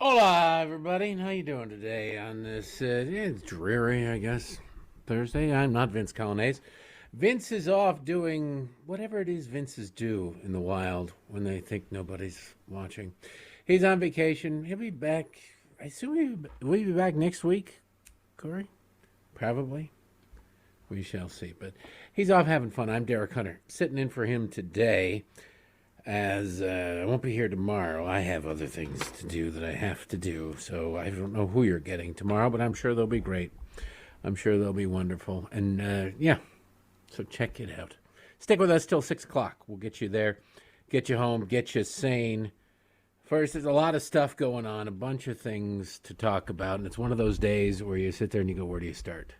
Hola, everybody. How you doing today on this it's dreary, I guess, Thursday? I'm not Vince Coglianese. Vince is off doing whatever it is Vinces do in the wild when they think nobody's watching. He's on vacation. He'll be back. I assume will he be back next week, Cori? Probably. We shall see. But he's off having fun. I'm Derek Hunter, sitting in for him today. As I won't be here tomorrow. I have other things to do that I have to do, so I don't know who you're getting tomorrow, but I'm sure they'll be great. I'm sure they'll be wonderful. And, yeah, so check it out. Stick with us till 6 o'clock. We'll get you there, get you home, get you sane. First, there's a lot of stuff going on, a bunch of things to talk about, and it's one of those days where you sit there and you go, where do you start?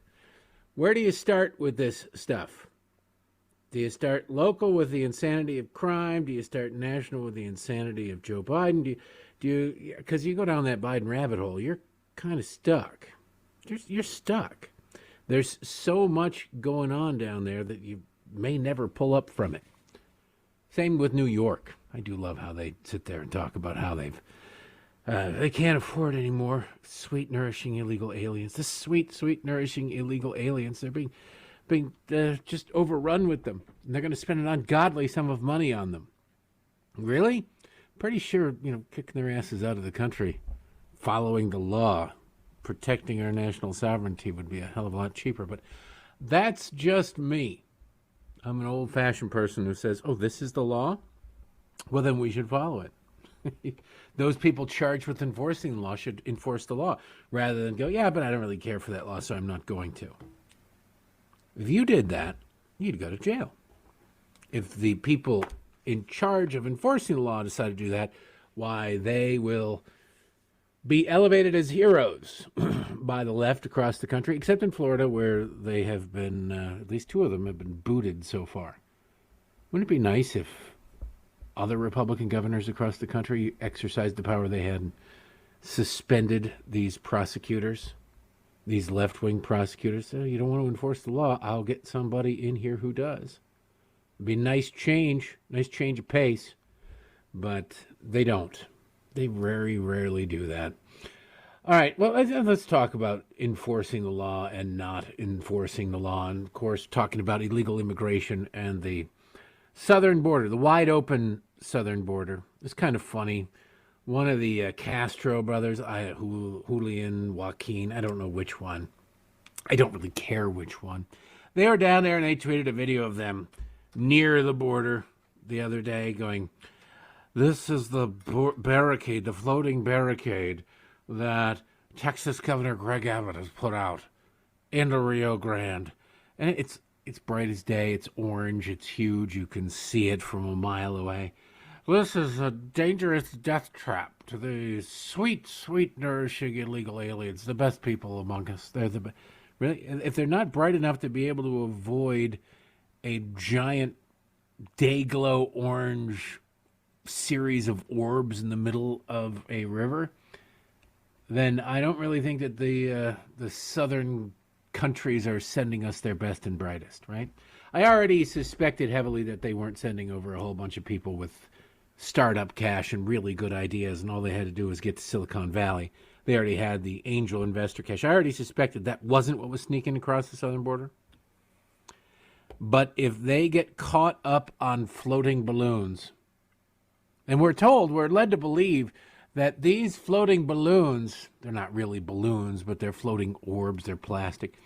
Where do you start with this stuff? Do you start local with the insanity of crime? Do you start national with the insanity of Joe Biden? Do you? Because you go down that Biden rabbit hole, you're kind of stuck. You're stuck. There's so much going on down there that you may never pull up from it. Same with New York. I do love how they sit there and talk about how they can't afford anymore sweet, nourishing illegal aliens. The sweet, nourishing illegal aliens. They're being just overrun with them. And they're going to spend an ungodly sum of money on them. Really? Pretty sure, kicking their asses out of the country, following the law, protecting our national sovereignty would be a hell of a lot cheaper. But that's just me. I'm an old-fashioned person who says, oh, this is the law? Well, then we should follow it. Those people charged with enforcing the law should enforce the law, rather than go, yeah, but I don't really care for that law, so I'm not going to. If you did that, you'd go to jail. If the people in charge of enforcing the law decide to do that, why, they will be elevated as heroes by the left across the country, except in Florida, where they have been, at least two of them have been booted so far. Wouldn't it be nice if other Republican governors across the country exercised the power they had and suspended these prosecutors? These left-wing prosecutors say, you don't want to enforce the law, I'll get somebody in here who does. It'd be a nice change of pace, but they don't. They very rarely do that. All right, well, let's talk about enforcing the law and not enforcing the law. And, of course, talking about illegal immigration and the southern border, the wide-open southern border. It's kind of funny. One of the Castro brothers, Julian, Joaquin, I don't know which one. I don't really care which one. They were down there and they tweeted a video of them near the border the other day going, this is the barricade, the floating barricade that Texas Governor Greg Abbott has put out into Rio Grande. And it's bright as day, it's orange, it's huge, you can see it from a mile away. This is a dangerous death trap to the sweet, nourishing illegal aliens, the best people among us. They're really, if they're not bright enough to be able to avoid a giant day-glow orange series of orbs in the middle of a river, then I don't really think that the southern countries are sending us their best and brightest, right? I already suspected heavily that they weren't sending over a whole bunch of people with startup cash and really good ideas, and all they had to do was get to Silicon Valley. They already had the angel investor cash. I already suspected that wasn't what was sneaking across the southern border. But if they get caught up on floating balloons, and we're led to believe that these floating balloons, they're not really balloons, but they're floating orbs, they're plastic.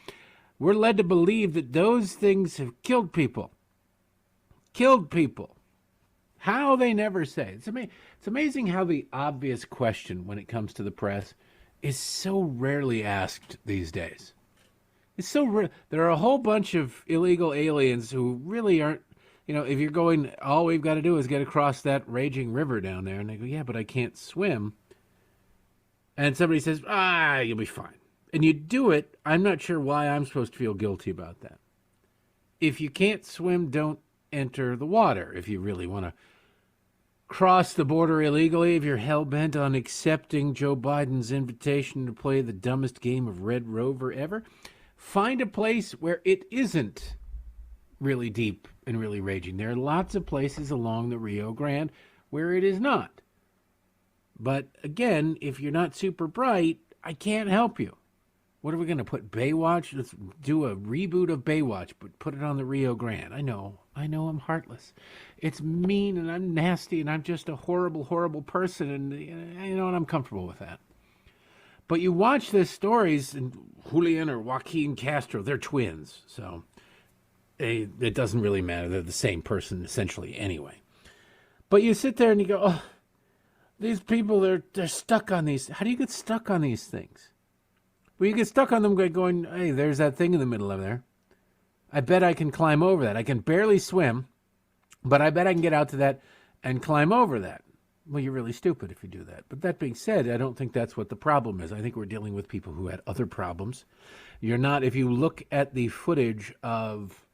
We're led to believe that those things have killed people. Killed people. How they never say. It's amazing how the obvious question when it comes to the press is so rarely asked these days. It's so rare. There are a whole bunch of illegal aliens who really aren't, if you're going, all we've got to do is get across that raging river down there. And they go, yeah, but I can't swim. And somebody says, you'll be fine. And you do it. I'm not sure why I'm supposed to feel guilty about that. If you can't swim, don't enter the water. If you really want to cross the border illegally, if you're hell-bent on accepting Joe Biden's invitation to play the dumbest game of Red Rover ever, find a place where it isn't really deep and really raging. There are lots of places along the Rio Grande where it is not. But again, if you're not super bright, I can't help you. What are we going to put Baywatch? Let's do a reboot of Baywatch, but put it on the Rio Grande. I know I'm heartless. It's mean and I'm nasty and I'm just a horrible, horrible person. And and I'm comfortable with that. But you watch these stories, and Julian or Joaquin Castro, they're twins. So it doesn't really matter. They're the same person essentially anyway. But you sit there and you go, oh, these people, they're stuck on these. How do you get stuck on these things? Well, you get stuck on them going, hey, there's that thing in the middle of there. I bet I can climb over that. I can barely swim, but I bet I can get out to that and climb over that. Well, you're really stupid if you do that. But that being said, I don't think that's what the problem is. I think we're dealing with people who had other problems. You're not, if you look at the footage of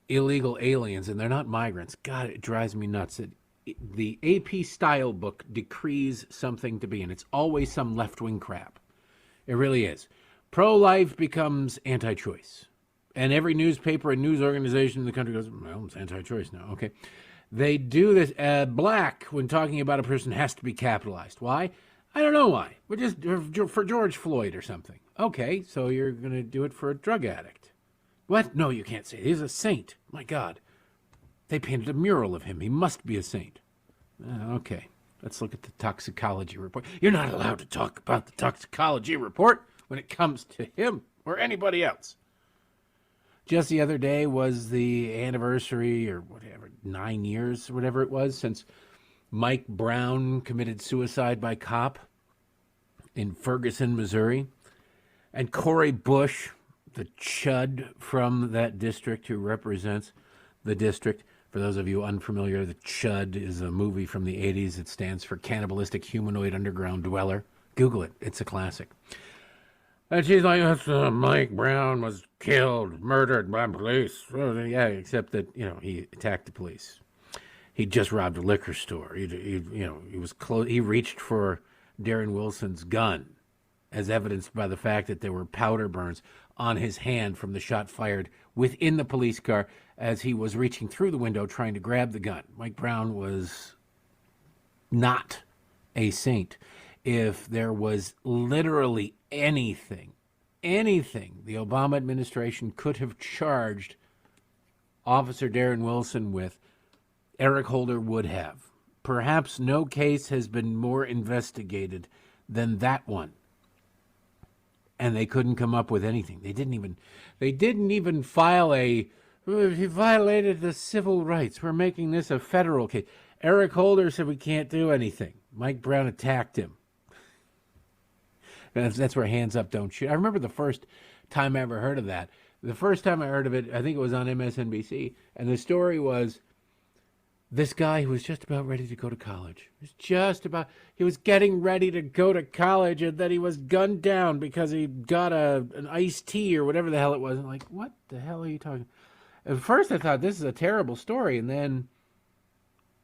illegal aliens, and they're not migrants, God, it drives me nuts. The AP style book decrees something to be, and it's always some left-wing crap. It really is. Pro-life becomes anti-choice. And every newspaper and news organization in the country goes, well, it's anti-choice now. Okay. They do this. Black, when talking about a person, has to be capitalized. Why? I don't know why. We're just for George Floyd or something. Okay, so you're going to do it for a drug addict. What? No, you can't say it. He's a saint. My God. They painted a mural of him. He must be a saint. Okay. Let's look at the toxicology report. You're not allowed to talk about the toxicology report when it comes to him or anybody else. Just the other day was the anniversary, or whatever, 9 years, or whatever it was, since Mike Brown committed suicide by cop in Ferguson, Missouri. And Cori Bush, the chud from that district who represents the district. For those of you unfamiliar, the CHUD is a movie from the 80s. It stands for Cannibalistic Humanoid Underground Dweller. Google it. It's a classic. And she's like, Mike Brown was killed, murdered by police. Well, yeah, except that, he attacked the police. He just robbed a liquor store. He was close. He reached for Darren Wilson's gun, as evidenced by the fact that there were powder burns on his hand from the shot fired within the police car as he was reaching through the window trying to grab the gun. Mike Brown was not a saint. If there was literally anything the Obama administration could have charged Officer Darren Wilson with, Eric Holder would have. Perhaps no case has been more investigated than that one. And they couldn't come up with anything. They didn't even file he violated the civil rights. We're making this a federal case. Eric Holder said we can't do anything. Mike Brown attacked him. That's where hands up, don't shoot. I remember the first time I ever heard of that. The first time I heard of it, I think it was on MSNBC. And the story was this guy who was just about ready to go to college. He was getting ready to go to college, and then he was gunned down because he got an iced tea or whatever the hell it was. I'm like, what the hell are you talking about? At first I thought this is a terrible story, and then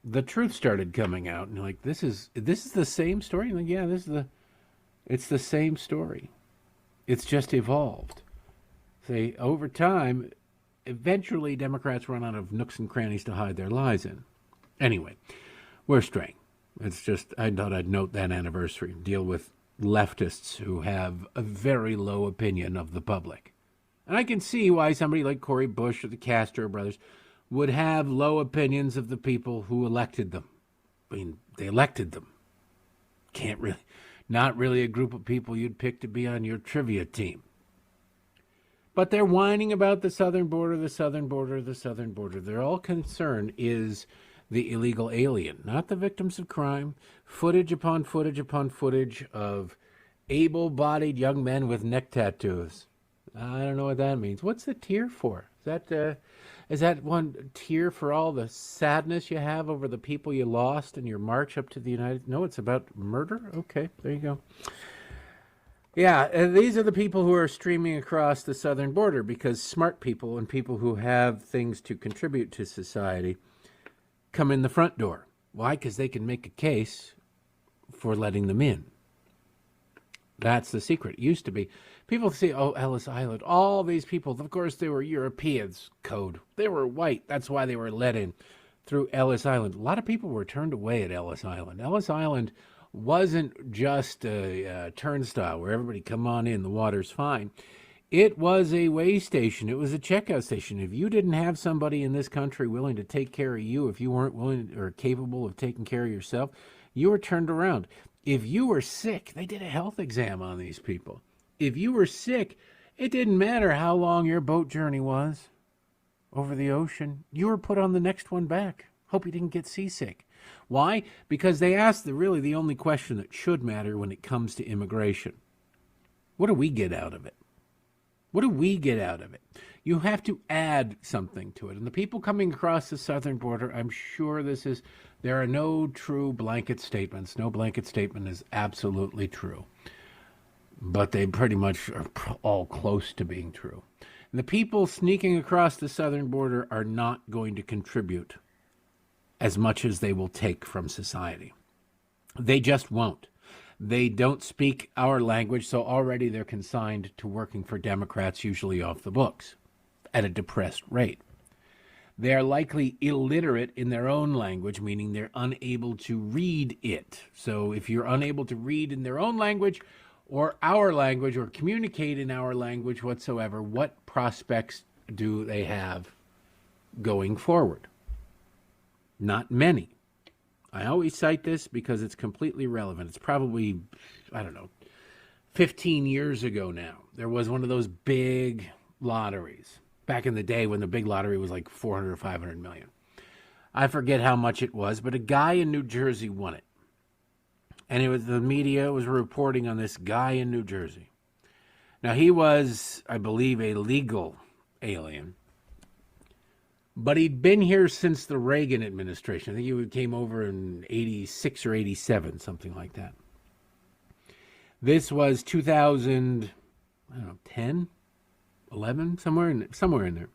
the truth started coming out. And you're like, this is the same story? I'm like, yeah, it's the same story. It's just evolved. Say, over time, eventually Democrats run out of nooks and crannies to hide their lies in. Anyway, we're straying. It's just, I thought I'd note that anniversary. Deal with leftists who have a very low opinion of the public. And I can see why somebody like Cori Bush or the Castro brothers would have low opinions of the people who elected them. I mean, they elected them. Not really a group of people you'd pick to be on your trivia team. But they're whining about the southern border, the southern border, the southern border. Their all concern is the illegal alien, not the victims of crime. Footage upon footage upon footage of able-bodied young men with neck tattoos. I don't know what that means. What's the tear for? Is that one tear for all the sadness you have over the people you lost in your march up to the United... No, it's about murder? Okay, there you go. Yeah, these are the people who are streaming across the southern border because smart people and people who have things to contribute to society come in the front door. Why? Because they can make a case for letting them in. That's the secret. It used to be. People say, oh, Ellis Island, all these people, of course they were Europeans, code. They were white. That's why they were let in. through Ellis Island. A lot of people were turned away at Ellis Island. Ellis Island wasn't just a turnstile where everybody come on in, the water's fine. It was a way station. It was a checkout station. If you didn't have somebody in this country willing to take care of you, if you weren't willing or capable of taking care of yourself, you were turned around. If you were sick, they did a health exam on these people. If you were sick, it didn't matter how long your boat journey was over the ocean. You were put on the next one back. Hope you didn't get seasick. Why? Because they asked the only question that should matter when it comes to immigration. What do we get out of it? What do we get out of it? You have to add something to it. And the people coming across the southern border, I'm sure there are no true blanket statements. No blanket statement is absolutely true. But they pretty much are all close to being true. And the people sneaking across the southern border are not going to contribute as much as they will take from society. They just won't. They don't speak our language, so already they're consigned to working for Democrats, usually off the books, at a depressed rate. They are likely illiterate in their own language, meaning they're unable to read it. So if you're unable to read in their own language or our language or communicate in our language whatsoever, what prospects do they have going forward? Not many. I always cite this because it's completely relevant. It's probably, 15 years ago now. There was one of those big lotteries back in the day when the big lottery was like 400 or 500 million. I forget how much it was, but a guy in New Jersey won it. And the media was reporting on this guy in New Jersey. Now, he was, I believe, a legal alien. But he'd been here since the Reagan administration. I think he came over in 86 or 87, something like that. This was 2010, 11, somewhere in there.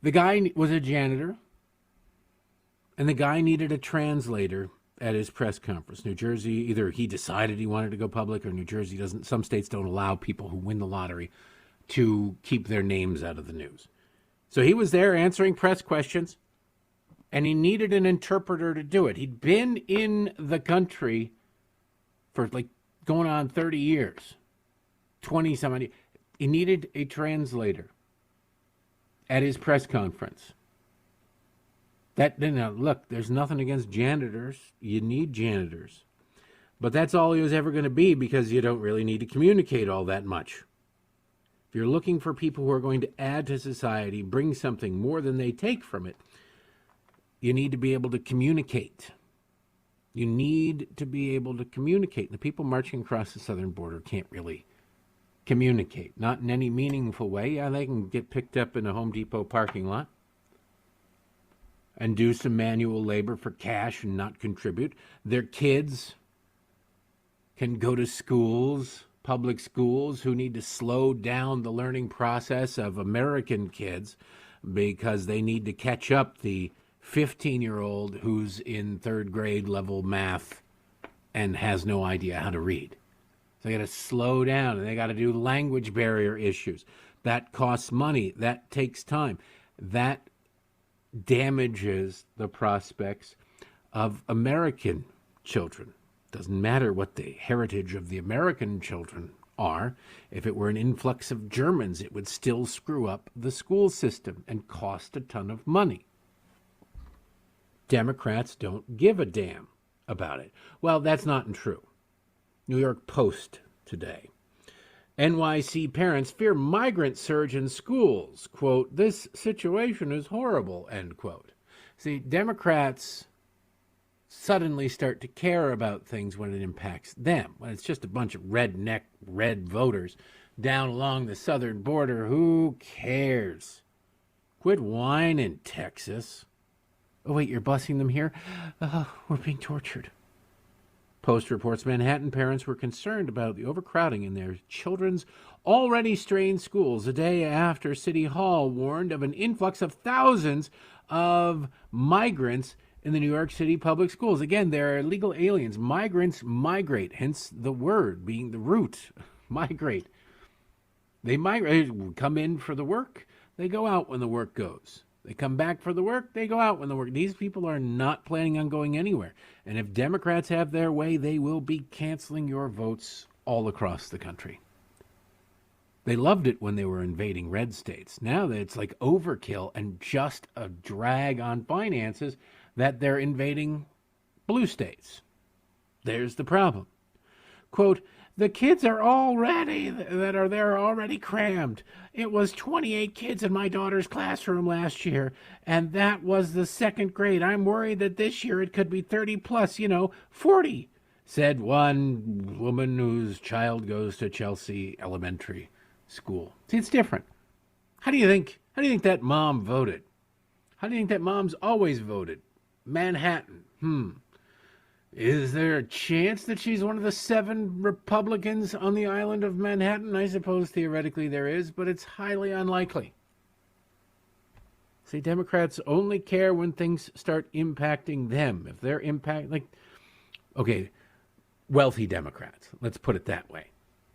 The guy was a janitor, and the guy needed a translator at his press conference. New Jersey, either he decided he wanted to go public, or New Jersey doesn't. Some states don't allow people who win the lottery to keep their names out of the news. So he was there answering press questions, and he needed an interpreter to do it. He'd been in the country for going on 30 years, 20-some. He needed a translator at his press conference. Look, there's nothing against janitors. You need janitors. But that's all he was ever going to be, because you don't really need to communicate all that much. If you're looking for people who are going to add to society, bring something more than they take from it, you need to be able to communicate. You need to be able to communicate. The people marching across the southern border can't really communicate, not in any meaningful way. Yeah, they can get picked up in a Home Depot parking lot and do some manual labor for cash and not contribute. Their kids can go to schools, public schools, who need to slow down the learning process of American kids because they need to catch up the 15-year-old who's in third grade level math and has no idea how to read. So they got to slow down, and they got to do language barrier issues. That costs money. That takes time. That damages the prospects of American children. Doesn't matter what the heritage of the American children are. If it were an influx of Germans, it would still screw up the school system and cost a ton of money. Democrats don't give a damn about it. Well, that's not true. New York Post today. NYC parents fear migrant surge in schools. Quote, "This situation is horrible," end quote. See, Democrats suddenly start to care about things when it impacts them. When it's just a bunch of redneck red voters down along the southern border, who cares? Quit whining, Texas. Oh, wait, you're busing them here? We're being tortured. Post reports Manhattan parents were concerned about the overcrowding in their children's already strained schools a day after City Hall warned of an influx of thousands of migrants in the New York City public schools. Again, they're illegal aliens. Migrants migrate, hence the word being the root, migrate. They migrate, come in for the work. They go out when the work goes. They come back for the work, they go out when the work. These people are not planning on going anywhere. And if Democrats have their way, they will be canceling your votes all across the country. They loved it when they were invading red states. Now that it's like overkill and just a drag on finances that they're invading blue states. There's the problem. Quote, the kids are already that are there already crammed. It was 28 kids in my daughter's classroom last year, and that was the second grade. I'm worried that this year it could be 30 plus, 40, said one woman whose child goes to Chelsea Elementary School. See, it's different. How do you think that mom voted? How do you think that mom's always voted? Manhattan. Is there a chance that she's one of the 7 Republicans on the island of Manhattan? I suppose theoretically there is, but it's highly unlikely. See, Democrats only care when things start impacting them. If they're wealthy Democrats, let's put it that way.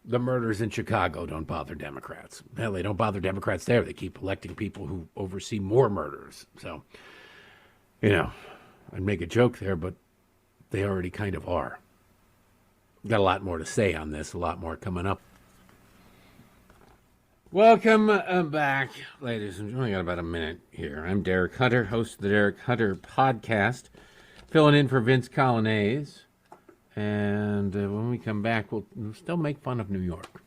The murders in Chicago don't bother Democrats. Hell, they don't bother Democrats there. They keep electing people who oversee more murders. So, I'd make a joke there, but they already kind of are. Got a lot more to say on this, a lot more coming up. Welcome back, ladies and gentlemen. I got about a minute here. I'm Derek Hunter, host of the Derek Hunter podcast, filling in for Vince Coglianese. And when we come back, we'll still make fun of New York.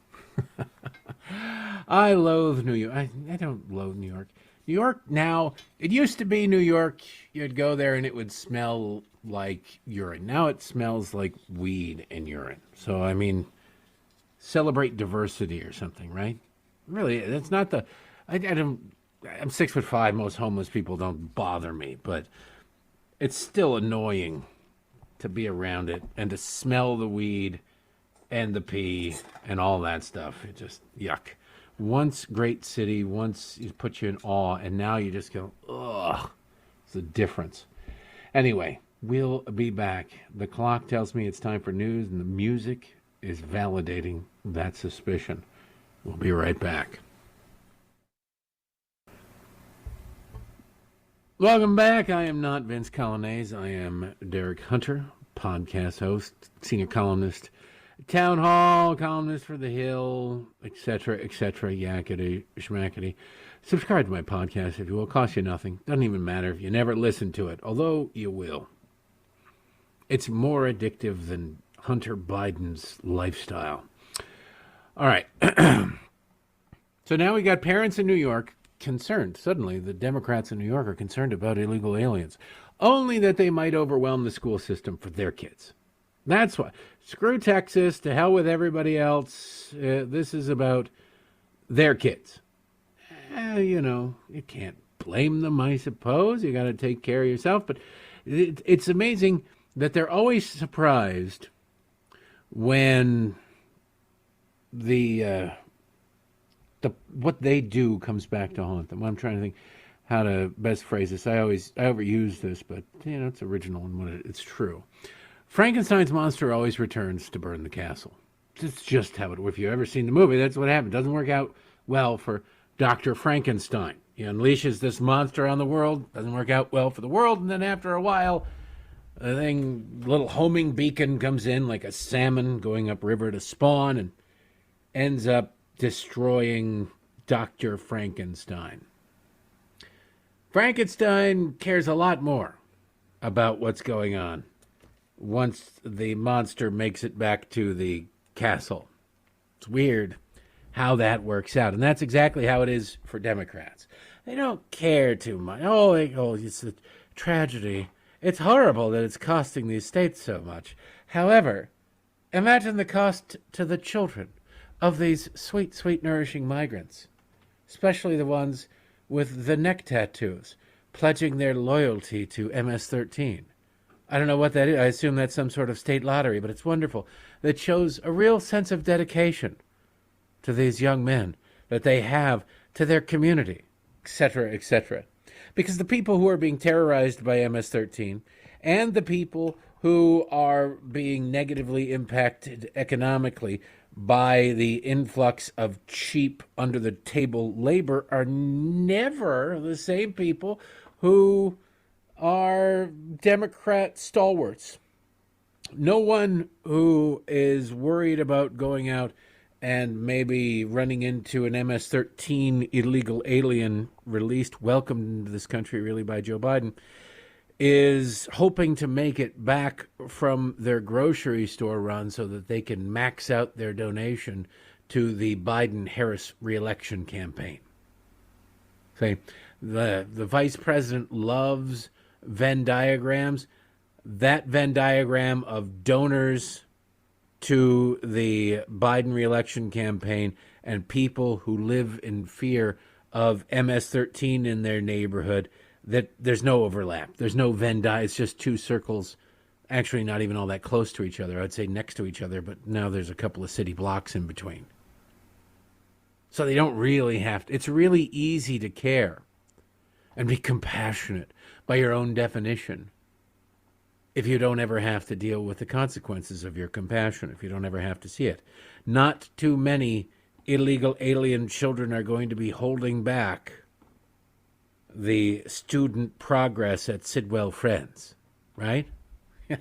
I loathe New York. I don't loathe New York. New York now, it used to be New York, you'd go there and it would smell like urine. Now it smells like weed and urine. So, celebrate diversity or something, right? Really, it's not I'm 6'5". Most homeless people don't bother me, but it's still annoying to be around it and to smell the weed and the pee and all that stuff. It just, yuck. Once great city, once it puts you in awe, and now you just go, ugh. It's a difference. Anyway, we'll be back. The clock tells me it's time for news, and the music is validating that suspicion. We'll be right back. Welcome back. I am not Vince Coglianese. I am Derek Hunter, podcast host, senior columnist, town hall columnist for The Hill, etc., yakety, schmackety. Subscribe to my podcast if you will. Cost you nothing. Doesn't even matter if you never listen to it, although you will. It's more addictive than Hunter Biden's lifestyle. All right. So now we got parents in New York concerned. Suddenly, the Democrats in New York are concerned about illegal aliens. Only that they might overwhelm the school system for their kids. That's why. Screw Texas, to hell with everybody else. This is about their kids. You can't blame them, I suppose. You got to take care of yourself. But it's amazing that they're always surprised when what they do comes back to haunt them. I'm trying to think how to best phrase this. I overuse this, but it's original and it's true. Frankenstein's monster always returns to burn the castle. It's just how it. If you've ever seen the movie, that's what happened. It doesn't work out well for Dr. Frankenstein. He unleashes this monster on the world. Doesn't work out well for the world, and then after a while, a little homing beacon comes in like a salmon going upriver to spawn, and ends up destroying Dr. Frankenstein. Frankenstein cares a lot more about what's going on once the monster makes it back to the castle. It's weird how that works out. And that's exactly how it is for Democrats. They don't care too much. Oh, it's a tragedy. It's horrible that it's costing these states so much. However, imagine the cost to the children of these sweet, sweet, nourishing migrants, especially the ones with the neck tattoos, pledging their loyalty to MS-13. I don't know what that is. I assume that's some sort of state lottery, but it's wonderful. That shows a real sense of dedication to these young men that they have to their community, etc., etc. Because the people who are being terrorized by MS-13 and the people who are being negatively impacted economically by the influx of cheap, under-the-table labor are never the same people who are Democrat stalwarts. No one who is worried about going out and maybe running into an MS-13 illegal alien released, welcomed into this country really by Joe Biden, is hoping to make it back from their grocery store run so that they can max out their donation to the Biden-Harris reelection campaign. Say, the vice president loves Venn diagrams. That Venn diagram of donors to the Biden reelection campaign and people who live in fear of MS-13 in their neighborhood, that there's no overlap. There's no Venn diagram. It's just two circles, actually not even all that close to each other. I'd say next to each other, but now there's a couple of city blocks in between. So they don't really have to. It's really easy to care and be compassionate by your own definition if you don't ever have to deal with the consequences of your compassion, if you don't ever have to see it. Not too many illegal alien children are going to be holding back the student progress at Sidwell Friends, right?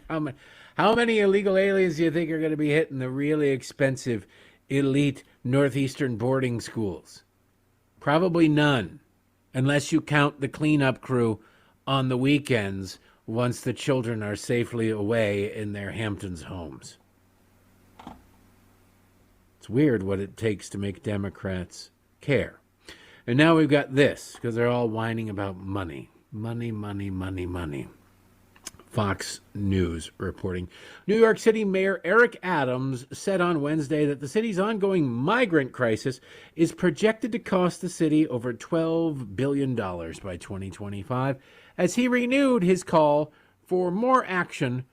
How many illegal aliens do you think are going to be hitting the really expensive elite northeastern boarding schools? Probably none, unless you count the cleanup crew on the weekends once the children are safely away in their Hamptons homes. It's weird what it takes to make Democrats care. And now we've got this, because they're all whining about money. Money, money, money, money. Fox News reporting. New York City Mayor Eric Adams said on Wednesday that the city's ongoing migrant crisis is projected to cost the city over $12 billion by 2025, as he renewed his call for more action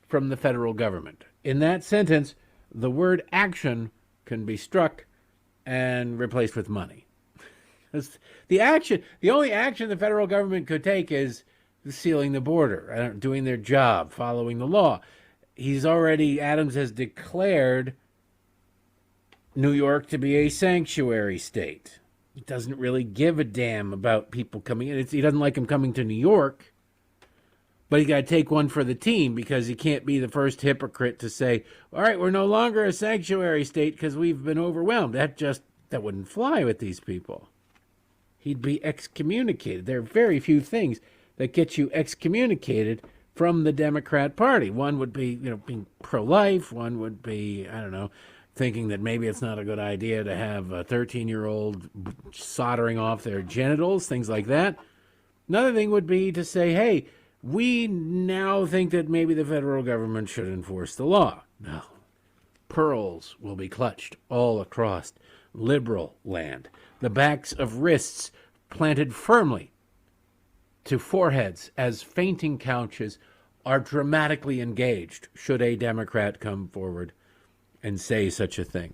from the federal government. In that sentence, the word action can be struck and replaced with money. The only action the federal government could take is sealing the border, doing their job, following the law. Adams has declared New York to be a sanctuary state. He doesn't really give a damn about people coming in. He doesn't like them coming to New York, but he got to take one for the team, because he can't be the first hypocrite to say, all right, we're no longer a sanctuary state because we've been overwhelmed. That wouldn't fly with these people. He'd be excommunicated. There are very few things that get you excommunicated from the Democrat Party. One would be, being pro-life. One would be, thinking that maybe it's not a good idea to have a 13-year-old soldering off their genitals, things like that. Another thing would be to say, hey, we now think that maybe the federal government should enforce the law. No. Pearls will be clutched all across liberal land. The backs of wrists planted firmly to foreheads as fainting couches are dramatically engaged should a Democrat come forward and say such a thing.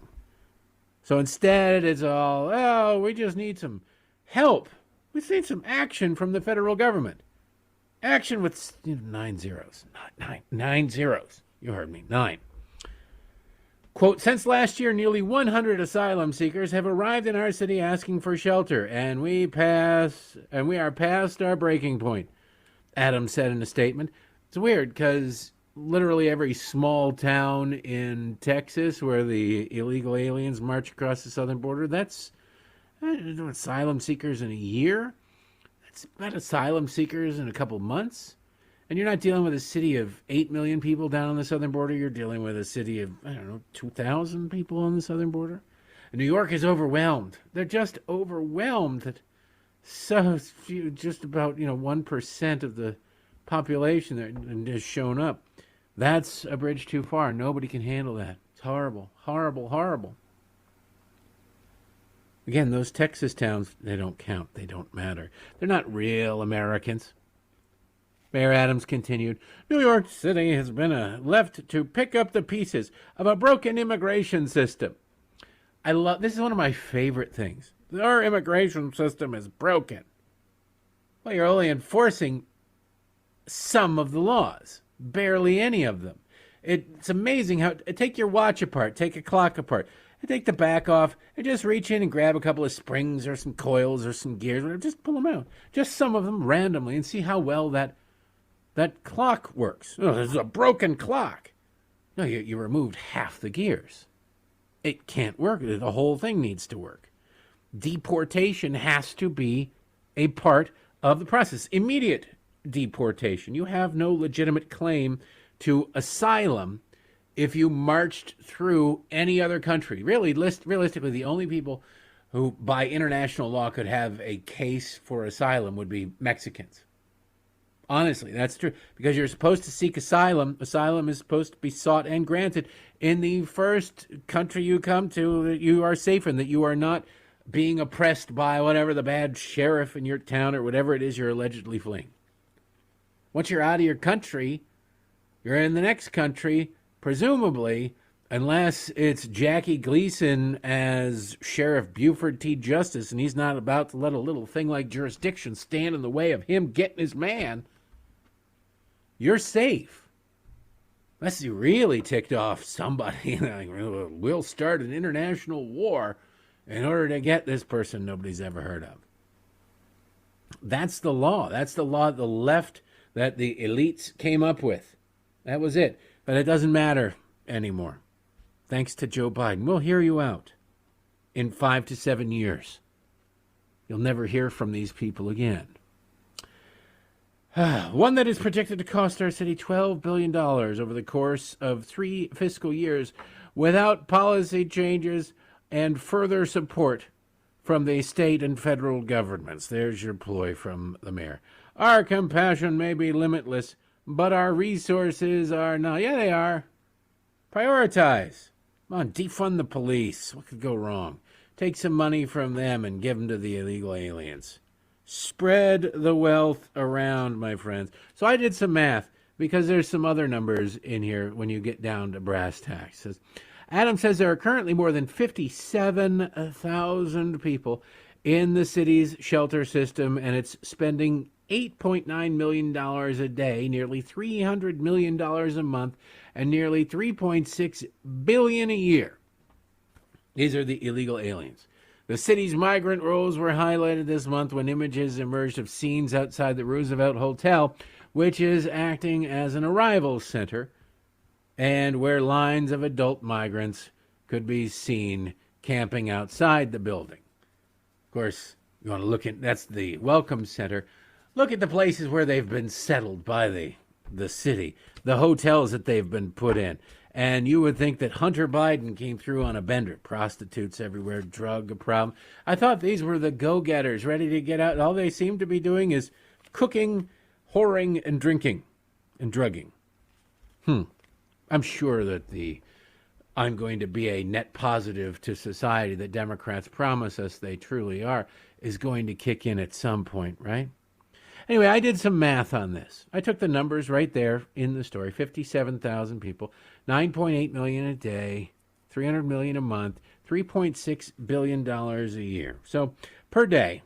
So instead, it's all, we just need some help. We need some action from the federal government. Action with 9 zeros. Not 9 zeros. You heard me. 9. Quote, since last year, nearly 100 asylum seekers have arrived in our city asking for shelter, and we are past our breaking point, Adams said in a statement. It's weird because literally every small town in Texas where the illegal aliens march across the southern border, that's asylum seekers in a year. That's about asylum seekers in a couple months. And you're not dealing with a city of 8 million people down on the southern border. You're dealing with a city of, 2,000 people on the southern border. And New York is overwhelmed. They're just overwhelmed that so few, just about, 1% of the population that has shown up. That's a bridge too far. Nobody can handle that. It's horrible, horrible, horrible. Again, those Texas towns, they don't count. They don't matter. They're not real Americans. Mayor Adams continued, New York City has been left to pick up the pieces of a broken immigration system. This is one of my favorite things. Our immigration system is broken. Well, you're only enforcing some of the laws. Barely any of them. It's amazing how, take your watch apart, take a clock apart, and take the back off, and just reach in and grab a couple of springs or some coils or some gears, whatever. Just pull them out. Just some of them randomly, and see how well that clock works. Oh, this is a broken clock. No, you removed half the gears. It can't work. The whole thing needs to work. Deportation has to be a part of the process. Immediate deportation. You have no legitimate claim to asylum if you marched through any other country. Really, realistically, the only people who, by international law, could have a case for asylum would be Mexicans. Honestly, that's true. Because you're supposed to seek asylum. Asylum is supposed to be sought and granted in the first country you come to that you are safe in, that you are not being oppressed by whatever the bad sheriff in your town or whatever it is you're allegedly fleeing. Once you're out of your country, you're in the next country, presumably, unless it's Jackie Gleason as Sheriff Buford T. Justice, and he's not about to let a little thing like jurisdiction stand in the way of him getting his man. You're safe. Unless he really ticked off somebody, like, we'll start an international war in order to get this person nobody's ever heard of. That's the law. That's the law the left, that the elites came up with. That was it. But it doesn't matter anymore. Thanks to Joe Biden. We'll hear you out in 5 to 7 years. You'll never hear from these people again. One that is projected to cost our city $12 billion over the course of 3 fiscal years without policy changes and further support from the state and federal governments. There's your ploy from the mayor. Our compassion may be limitless, but our resources are not. Yeah, they are. Prioritize. Come on, defund the police. What could go wrong? Take some money from them and give them to the illegal aliens. Spread the wealth around, my friends. So I did some math because there's some other numbers in here when you get down to brass tacks. Adam says there are currently more than 57,000 people in the city's shelter system, and it's spending $8.9 million a day, nearly $300 million a month, and nearly $3.6 billion a year. These are the illegal aliens. The city's migrant rolls were highlighted this month when images emerged of scenes outside the Roosevelt Hotel, which is acting as an arrival center, and where lines of adult migrants could be seen camping outside the building. Of course, you want to look at, that's the welcome center. Look at the places where they've been settled by the city, the hotels that they've been put in. And you would think that Hunter Biden came through on a bender. Prostitutes everywhere, drug a problem. I thought these were the go-getters ready to get out. All they seem to be doing is cooking, whoring, and drinking and drugging. I'm sure that I'm going to be a net positive to society that Democrats promise us they truly are is going to kick in at some point, right? Anyway, I did some math on this. I took the numbers right there in the story. 57,000 people, $9.8 million a day, $300 million a month, $3.6 billion a year. So per day,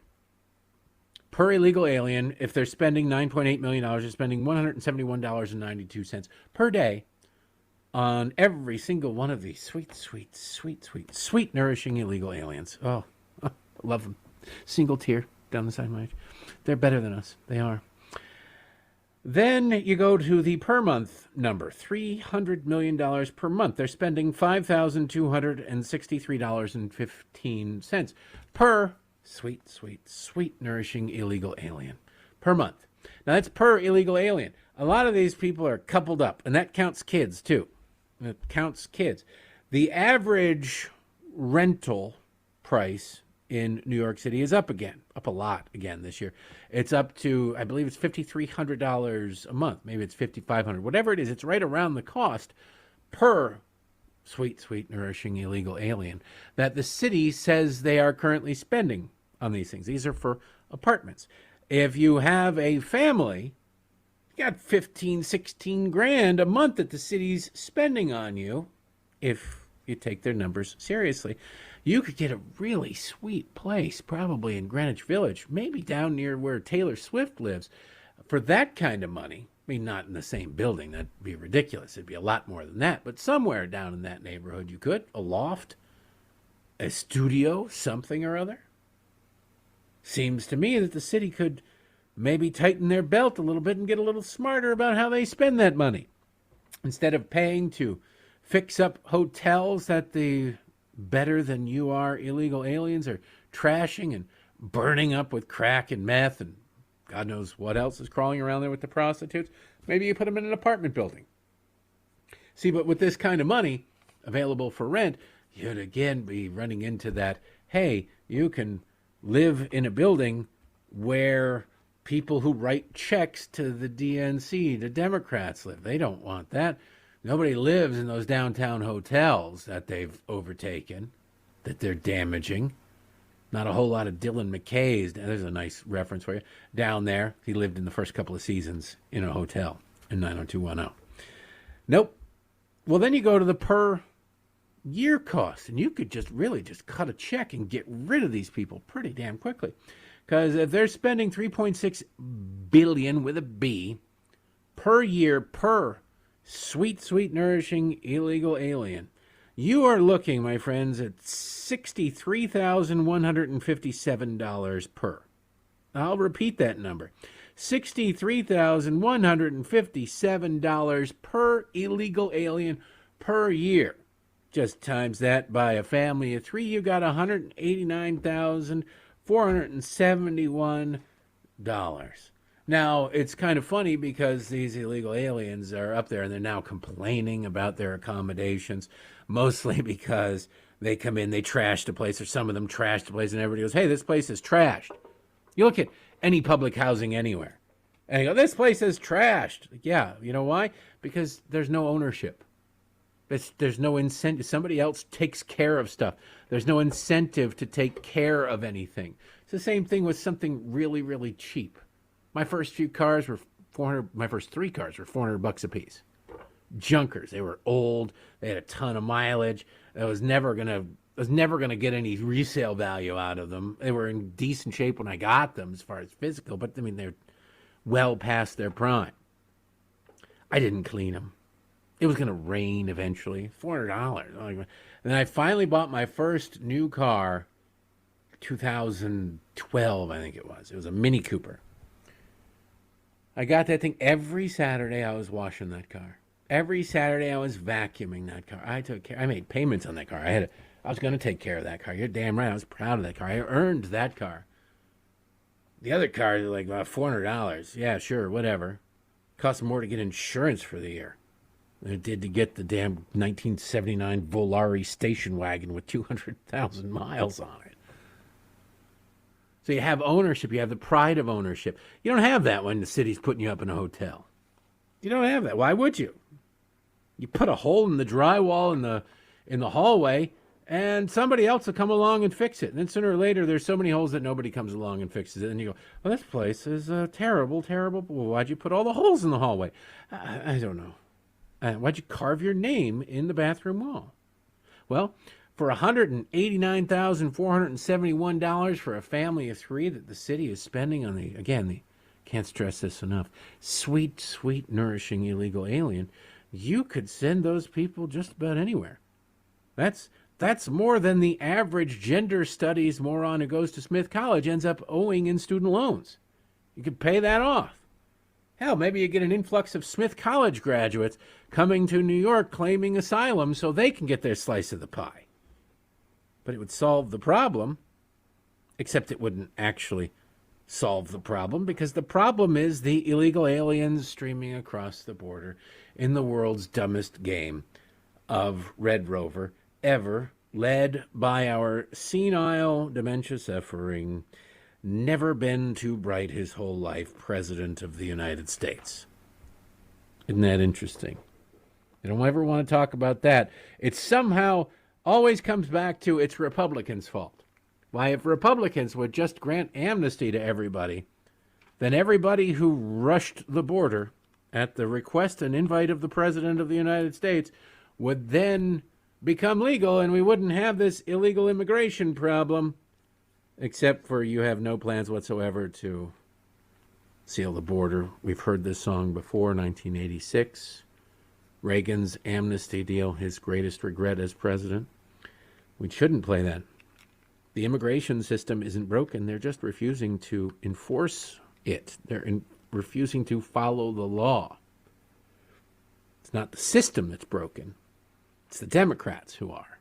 per illegal alien, if they're spending $9.8 million, they're spending $171.92 per day on every single one of these sweet, nourishing illegal aliens. Oh, love them. Single tear down the side of my eyes. They're better than us. They are. Then you go to the per month number, $300 million per month. They're spending $5,263.15 per sweet, nourishing illegal alien per month. Now, that's per illegal alien. A lot of these people are coupled up, and that counts kids, too. It counts kids. The average rental price in New York City is up a lot again this year. It's up to, I believe it's $5,300 a month. Maybe it's $5,500. Whatever it is, it's right around the cost per sweet, nourishing illegal alien that the city says they are currently spending on these things. These are for apartments. If you have a family, you got 15, 16 grand a month that the city's spending on you if you take their numbers seriously. You could get a really sweet place, probably in Greenwich Village, maybe down near where Taylor Swift lives, for that kind of money. mean, not in the same building. That'd be ridiculous. It'd be a lot more than that. But somewhere down in that neighborhood you could. A loft, a studio, something or other. Seems to me that the city could maybe tighten their belt a little bit and get a little smarter about how they spend that money. Instead of paying to fix up hotels that the better-than-you-are illegal aliens are trashing and burning up with crack and meth and God knows what else is crawling around there with the prostitutes, maybe you put them in an apartment building. See, but with this kind of money available for rent, you'd again be running into that, hey, you can live in a building where people who write checks to the DNC, the Democrats live. They don't want that. Nobody lives in those downtown hotels that they've overtaken, that they're damaging. Not a whole lot of Dylan McKay's. There's a nice reference for you. Down there, he lived in the first couple of seasons in a hotel in 90210. Nope. Well, then you go to the per year cost, and you could just really just cut a check and get rid of these people pretty damn quickly. Because if they're spending $3.6 billion with a B per year per sweet, sweet, nourishing illegal alien, you are looking, my friends, at $63,157 per. I'll repeat that number. $63,157 per illegal alien per year. Just times that by a family of three, you got $189,471. Now, it's kind of funny because these illegal aliens are up there and they're now complaining about their accommodations, mostly because they come in, they trash the place, or some of them trash the place, and everybody goes, hey, this place is trashed. You look at any public housing anywhere, and you go, this place is trashed. Yeah, you know why? Because there's no ownership. There's no incentive. Somebody else takes care of stuff. There's no incentive to take care of anything. It's the same thing with something really, really cheap. My first few cars were $400. My first three cars were $400 a piece. Junkers. They were old. They had a ton of mileage. I was never gonna get any resale value out of them. They were in decent shape when I got them, as far as physical, but I mean they're well past their prime. I didn't clean them. It was gonna rain eventually. $400. And then I finally bought my first new car. 2012, I think it was. It was a Mini Cooper. I got that thing every Saturday. I was washing that car. Every Saturday I was vacuuming that car. I took care. I made payments on that car. I was going to take care of that car. You're damn right. I was proud of that car. I earned that car. The other car is like about $400. Yeah, sure, whatever. Cost more to get insurance for the year than it did to get the damn 1979 Volare station wagon with 200,000 miles on it. So you have ownership. You have the pride of ownership. You don't have that when the city's putting you up in a hotel. You don't have that. Why would you? You put a hole in the drywall in the hallway, and somebody else will come along and fix it. And then sooner or later, there's so many holes that nobody comes along and fixes it. And you go, well, this place is terrible, terrible. Well, why'd you put all the holes in the hallway? I don't know. Why'd you carve your name in the bathroom wall? Well, for $189,471 for a family of three that the city is spending on can't stress this enough, sweet, sweet, nourishing illegal alien, you could send those people just about anywhere. That's more than the average gender studies moron who goes to Smith College ends up owing in student loans. You could pay that off. Hell, maybe you get an influx of Smith College graduates coming to New York claiming asylum so they can get their slice of the pie. But it would solve the problem, except it wouldn't actually solve the problem, because the problem is the illegal aliens streaming across the border in the world's dumbest game of Red Rover ever, led by our senile, dementia-suffering, never been too bright his whole life President of the United States. Isn't that interesting? I don't ever want to talk about that. It somehow always comes back to it's Republicans' fault. Why, if Republicans would just grant amnesty to everybody, then everybody who rushed the border at the request and invite of the President of the United States would then become legal, and we wouldn't have this illegal immigration problem, except for you have no plans whatsoever to seal the border. We've heard this song before, 1986. Reagan's amnesty deal, his greatest regret as president. We shouldn't play that. The immigration system isn't broken. They're just refusing to enforce it. They're refusing to follow the law. It's not the system that's broken. It's the Democrats who are.